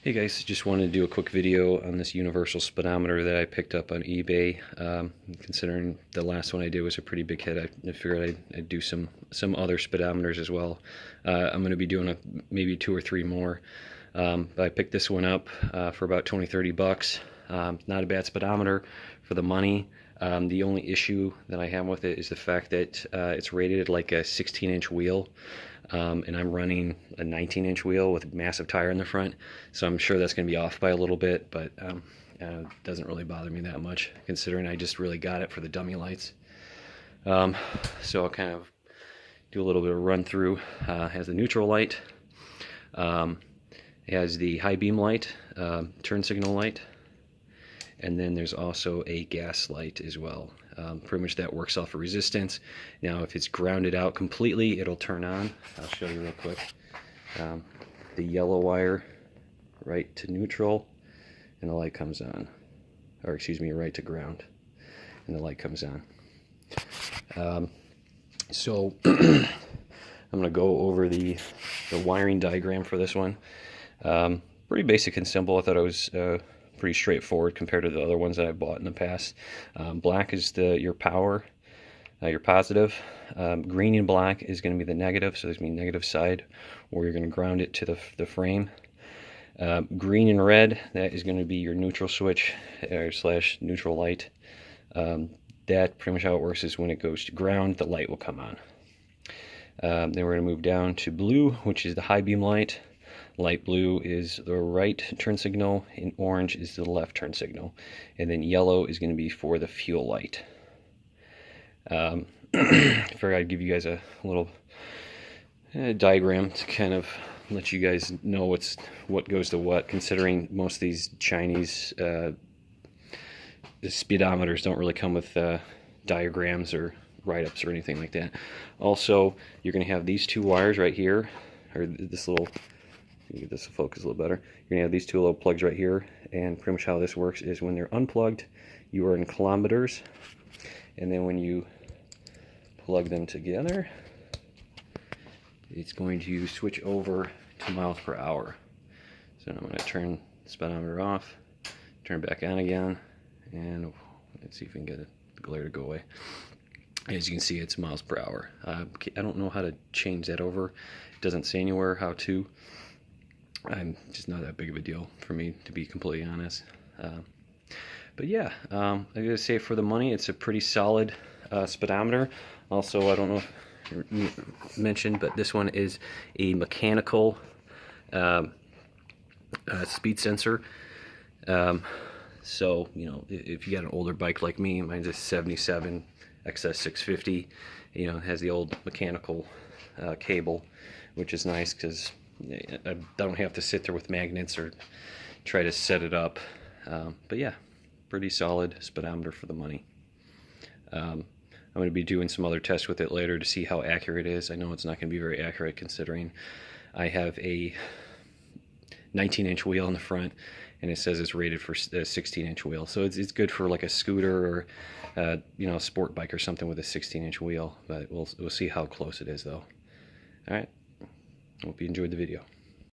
Hey guys, just wanted to do a quick video on this universal speedometer that I picked up on eBay. Considering the last one I did was a pretty big hit, I figured I'd do some other speedometers as well. I'm going to be doing maybe 2 or 3 more. But I picked this one up for about 20-30 bucks. Not a bad speedometer for the money. The only issue that I have with it is the fact that it's rated at like a 16-inch wheel. And I'm running a 19-inch wheel with a massive tire in the front, so I'm sure that's going to be off by a little bit, but it doesn't really bother me that much, considering I just really got it for the dummy lights. So I'll kind of do a little bit of run through. Has the neutral light, it has the high beam light, turn signal light, and then there's also a gas light as well. Pretty much that works off of resistance. Now if it's grounded out completely, it'll turn on. I'll show you real quick. The yellow wire right to neutral, and the light comes on. Or excuse me, right to ground, and the light comes on. So I'm going to go over the wiring diagram for this one. Pretty basic and simple. I thought it was pretty straightforward compared to the other ones that I've bought in the past. Black is your power, your positive. Green and black is going to be the negative, so there's going to be negative side, or you're going to ground it to the frame. Green and red, that is going to be your neutral switch slash neutral light. That pretty much how it works is when it goes to ground, the light will come on. Then we're going to move down to blue, which is the high beam light. Light blue is the right turn signal, and orange is the left turn signal, and then yellow is going to be for the fuel light. I figured I'd give you guys a little diagram to kind of let you guys know what goes to what, considering most of these Chinese speedometers don't really come with diagrams or write-ups or anything like that. Also, you're going to have these 2 wires right here, or this little, get this to focus a little better. You're going to have these 2 little plugs right here, and pretty much how this works is when they're unplugged, you are in kilometers, and then when you plug them together, it's going to switch over to miles per hour. So I'm going to turn the speedometer off, turn it back on again, and let's see if we can get the glare to go away. As you can see, it's miles per hour. I don't know how to change that over. It doesn't say anywhere how to. I'm just not that big of a deal for me, to be completely honest. But yeah, I gotta say, for the money, it's a pretty solid speedometer. Also, I don't know if you mentioned, but this one is a mechanical speed sensor. So, you know, if you got an older bike like me, mine's a 77 XS650, you know, it has the old mechanical cable, which is nice because I don't have to sit there with magnets or try to set it up. But yeah, pretty solid speedometer for the money. I'm going to be doing some other tests with it later to see how accurate it is. I know it's not going to be very accurate, considering I have a 19-inch wheel in the front, and it says it's rated for a 16-inch wheel. So it's good for like a scooter or you know, a sport bike or something with a 16-inch wheel. But we'll see how close it is, though. All right. Hope you enjoyed the video.